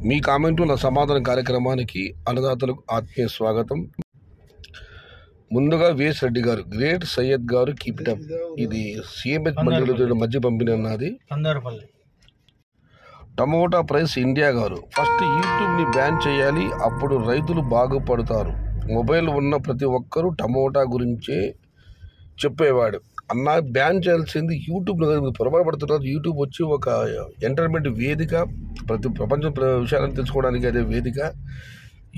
మీ కామెంటు నా సమాధాన కార్యక్రమానికి అన్నదాతలకు ఆత్మీయ స్వాగతం. ముందుగా విఎస్ రెడ్డి గారు, గ్రేట్ సయ్యద్ గారు, కీప్ ఇట్ అప్. ఇది సిఎంహెచ్ మండలిలో మధ్య పంపిణీ అన్నది. టమోటా ప్రైస్ ఇండియా గారు, ఫస్ట్ యూట్యూబ్ని బ్యాన్ చేయాలి, అప్పుడు రైతులు బాగుపడతారు. మొబైల్ ఉన్న ప్రతి ఒక్కరూ టమోటా గురించే చెప్పేవాడు అన్న. బ్యాన్ చేయాల్సింది యూట్యూబ్లో పొరపాటు పడుతున్నారు. యూట్యూబ్ వచ్చి ఒక ఎంటర్టైన్మెంట్ వేదిక, ప్రపంచం విషయాలను తెలుసుకోవడానికి అదే వేదిక.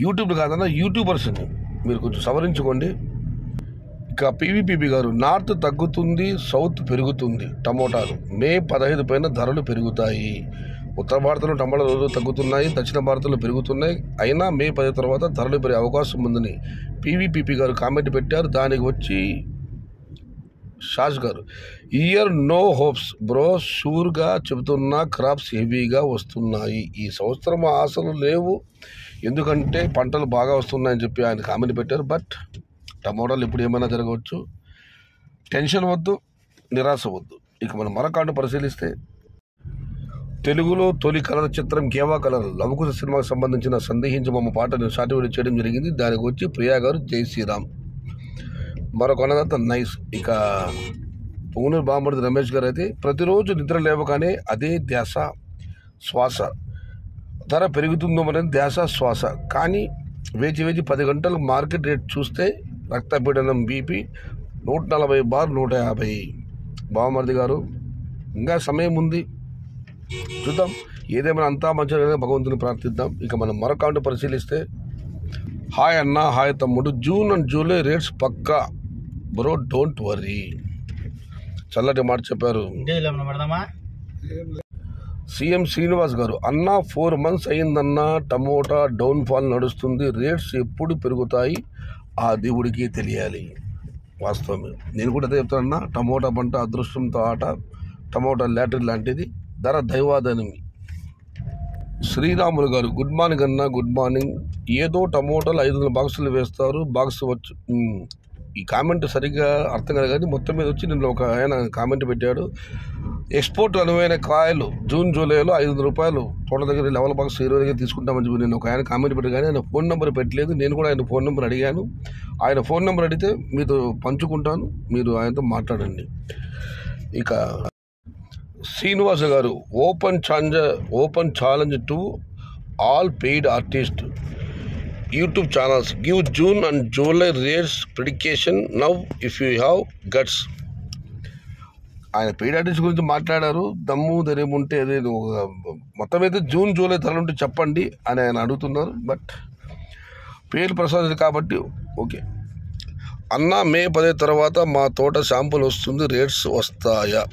యూట్యూబ్ కాదన్నా యూట్యూబర్స్ని మీరు కొంచెం సవరించుకోండి. ఇక పీవీపీబీ గారు, నార్త్ తగ్గుతుంది, సౌత్ పెరుగుతుంది. టమోటాలు మే 15 పైన ధరలు పెరుగుతాయి. ఉత్తర భారతంలో టమాటాలు రోజు తగ్గుతున్నాయి, దక్షిణ భారతంలో పెరుగుతున్నాయి. అయినా మే 10 తర్వాత ధరలు పెరిగే అవకాశం ఉందని పీవీపీపీ గారు కామెంట్ పెట్టారు. దానికి వచ్చి షాజ్ గారు, ఇయర్ నో హోప్స్ బ్రో, షూర్గా చెబుతున్నా క్రాప్స్ హెవీగా వస్తున్నాయి. ఈ సంవత్సరం ఆశలు లేవు, ఎందుకంటే పంటలు బాగా వస్తున్నాయని చెప్పి ఆయన కామెంట్ పెట్టారు. బట్ టమోటాలు ఇప్పుడు ఏమైనా జరగవచ్చు. టెన్షన్ వద్దు, నిరాశ వద్దు. ఇక మనం మరొక పరిశీలిస్తే, తెలుగులో తొలి కలర్ చిత్రం కేవా కలర్ లవకుశ సినిమాకు సంబంధించిన సందేహించబొమ్మ పాటను షార్ట్ వీడియో చేయడం జరిగింది. దానికి వచ్చి ప్రియా గారు, జై శ్రీరామ్. మరొక అన్నదాత నైస్. ఇక పుంగనూరు బాంబర్ది రమేష్ గారు అయితే, ప్రతిరోజు నిద్ర లేవగానే అదే ధ్యాస శ్వాస, ధర పెరుగుతుందో అనేది ధ్యాస శ్వాస. కానీ వేచి 10 గంటలు మార్కెట్ రేట్ చూస్తే రక్తపీడనం బీపీ 140 బార్ 150. బాంబర్ది గారు, ఇంకా సమయం ఉంది, చూద్దాం. ఏదేమైనా అంతా మంచిగా భగవంతుని ప్రార్థిద్దాం. ఇక మనం మరొక పరిశీలిస్తే, హాయ్ అన్న, హాయ్ తమ్ముడు, జూన్ అండ్ జూలై రేట్స్ పక్కా బ్రో, డోంట్ వరీ. చల్లటి మాట చెప్పారు. సీఎం శ్రీనివాస్ గారు, అన్న 4 months అయిందన్న, టమోటా డౌన్ఫాల్ నడుస్తుంది, రేట్స్ ఎప్పుడు పెరుగుతాయి ఆ దేవుడికి తెలియాలి. వాస్తవమే, నేను కూడా అదే చెప్తానన్నా. టమోటా పంట అదృష్టంతో ఆట, టమోటా లాటరీ లాంటిది, ధర దైవాదనమి. శ్రీరాములు గారు, గుడ్ మార్నింగ్ అన్న, గుడ్ మార్నింగ్. ఏదో టమోటాలు 500 బాక్సులు వేస్తారు, బాక్స్ వచ్చు. ఈ కామెంట్ సరిగ్గా అర్థం కాదు, కానీ మొత్తం మీద వచ్చి నిన్న ఒక ఆయన కామెంట్ పెట్టాడు. ఎక్స్పోర్ట్ అనువైన కాయలు జూన్ జూలైలో 500 రూపాయలు తోట దగ్గర లెవెల్ బాక్స్ 20 దగ్గర తీసుకుంటామని చెప్పి నేను ఒక ఆయన కామెంట్ పెట్టాను, కానీ ఆయన ఫోన్ నెంబర్ పెట్టలేదు. నేను కూడా ఆయన ఫోన్ నెంబర్ అడిగాను. ఆయన ఫోన్ నెంబర్ అడిగితే మీతో పంచుకుంటాను, మీరు ఆయనతో మాట్లాడండి. ఇక శ్రీనివాస గారు, open challenge to all paid artist YouTube channels, give June and July rates prediction now if you have guts. ఆయన పెయిడ్ ఆర్టిస్ట్ గురించి మాట్లాడారు. దమ్ము ధైర్యం ఉంటే అదే మొత్తం అయితే జూన్ జూలై ధరలుంటే చెప్పండి అని ఆయన అడుగుతున్నారు. బట్ పేరు ప్రసాద్ కాబట్టి ఓకే. అన్న, మే 10 తర్వాత మా తోట శాంపుల్ వస్తుంది, రేట్స్ వస్తాయా?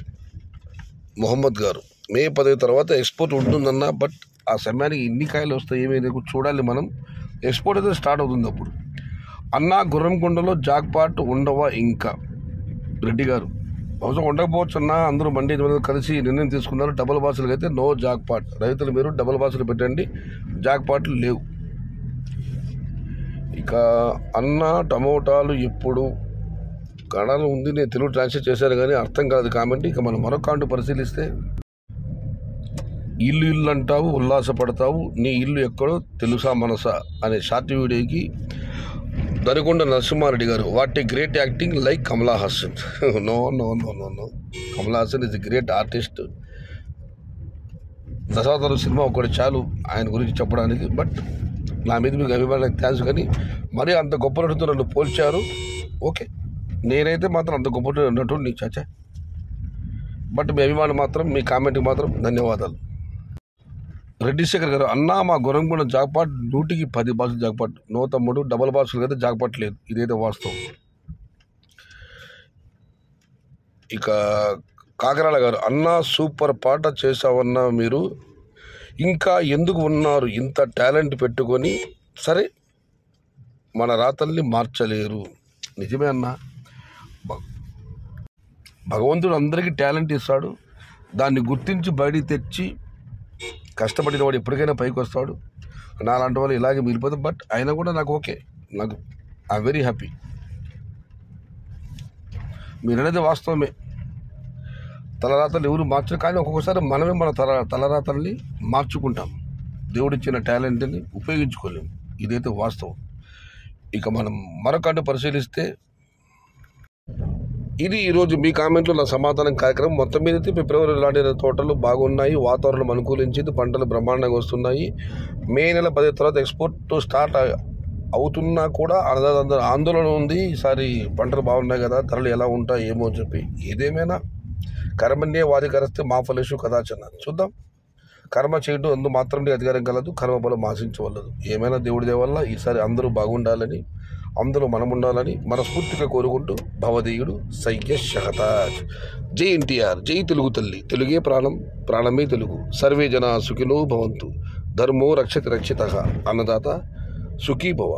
మొహమ్మద్ గారు, మే 10 తర్వాత ఎక్స్పోర్ట్ ఉంటుందన్న, బట్ ఆ సమయానికి ఎన్ని కాయలు వస్తాయి ఏమైనా చూడాలి మనం. ఎక్స్పోర్ట్ అయితే స్టార్ట్ అవుతుంది అప్పుడు. అన్న, గుర్రంకొండలో జాక్పాట్ ఉండవా ఇంకా? రెడ్డి గారు, బహుశా ఉండకపోవచ్చు అన్న, అందరూ మండి కలిసి నిర్ణయం తీసుకున్నారు. డబల్ బాసులకు అయితే నో జాక్పాట్. రైతులు మీరు డబల్ బాసులు పెట్టండి, జాక్పాట్లు లేవు. ఇక అన్న, టమోటాలు ఎప్పుడు కణాలు ఉంది, నేను తెలుగు ట్రాన్స్లేట్ చేశాను కానీ అర్థం కాదు కామెంట్. ఇక మనం మరొక పరిశీలిస్తే, ఇల్లు అంటావు, ఉల్లాసపడతావు, నీ ఇల్లు ఎక్కడో తెలుసా మనసా అనే షార్ట్ వీడియోకి దరికొండ నరసింహారెడ్డి గారు, what a great acting like Kamal Haasan. No no no no no Kamal Haasan is a great artist. Dasavatharam cinema ఒకటి చాలు ఆయన గురించి చెప్పడానికి. బట్ నా మీద మీకు అభిమానానికి థ్యాంక్స్, కానీ మరీ అంత గొప్ప నటుతో నన్ను పోల్చారు. ఓకే, నేనైతే మాత్రం అంత గొప్ప నటుడు నీ చాచా. బట్ మీ అభిమానం మాత్రం, మీ కామెంట్కి మాత్రం ధన్యవాదాలు. రెడ్డి శేఖర్ గారు, అన్న, మా గుర్రంకొండ జాక్పాట్ 100కి 10 బాక్సులు జాక్పాట్. నో తమ్ముడు, డబల్ బాక్సులు అయితే జాక్పాట్ లేదు, ఇదైతే వాస్తవం. ఇక కాకరాల గారు, అన్న సూపర్ పాట చేసావన్నా, మీరు ఇంకా ఎందుకు ఉన్నారు ఇంత టాలెంట్ పెట్టుకొని? సరే, మన రాతల్ని మార్చలేరు. నిజమే అన్న, భగవంతుడు అందరికీ టాలెంట్ ఇస్తాడు, దాన్ని గుర్తించి బయటికి తెచ్చి కష్టపడిన వాడు ఎప్పటికైనా పైకి వస్తాడు. నాలాంటి వాళ్ళు ఇలాగే మిగిలిపోతాం. బట్ అయినా కూడా నాకు ఓకే, నాకు ఐఎమ్ వెరీ హ్యాపీ. మీరు అనేది వాస్తవమే, తలరాతలు ఎవరు మార్చరు, కానీ ఒక్కొక్కసారి మనమే మన తలరాతల్ని మార్చుకుంటాం. దేవుడిచ్చిన టాలెంట్ని ఉపయోగించుకోలేము. ఇదైతే వాస్తవం. ఇక మనం మరొకటి పరిశీలిస్తే, ఇది ఈరోజు మీ కామెంట్లో నా సమాధానం కార్యక్రమం. మొత్తం మీద అయితే ఫిబ్రవరి నాటిన తోటలు బాగున్నాయి, వాతావరణం అనుకూలించింది, పంటలు బ్రహ్మాండంగా వస్తున్నాయి. మే నెల 10 తర్వాత ఎక్స్పోర్ట్ స్టార్ట్ అవుతున్నా కూడా అన్నదాత ఆందోళన ఉంది. ఈసారి పంటలు బాగున్నాయి కదా, ధరలు ఎలా ఉంటాయి ఏమో అని చెప్పి. ఏదేమైనా కర్మణ్యే వాధికరిస్తే మా ఫలేషు కదాచన. చూద్దాం. కర్మ చేయడం అందు మాత్రమే అధికారం కలదు, కర్మబలం ఆశించవలదు. ఏమైనా దేవుడి దయ వల్ల ఈసారి అందరూ బాగుండాలని, అందరూ మనం ఉండాలని మనస్ఫూర్తిగా కోరుకుంటూ భవదీయుడు సయ్య షహతాజ్. జై ఎన్టీఆర్, జై తెలుగు తల్లి, తెలుగే ప్రాణం, ప్రాణమే తెలుగు. సర్వే జన సుఖినో భవంతు, ధర్మో రక్షతి రక్షితః. అన్నదాత సుఖీ భవ.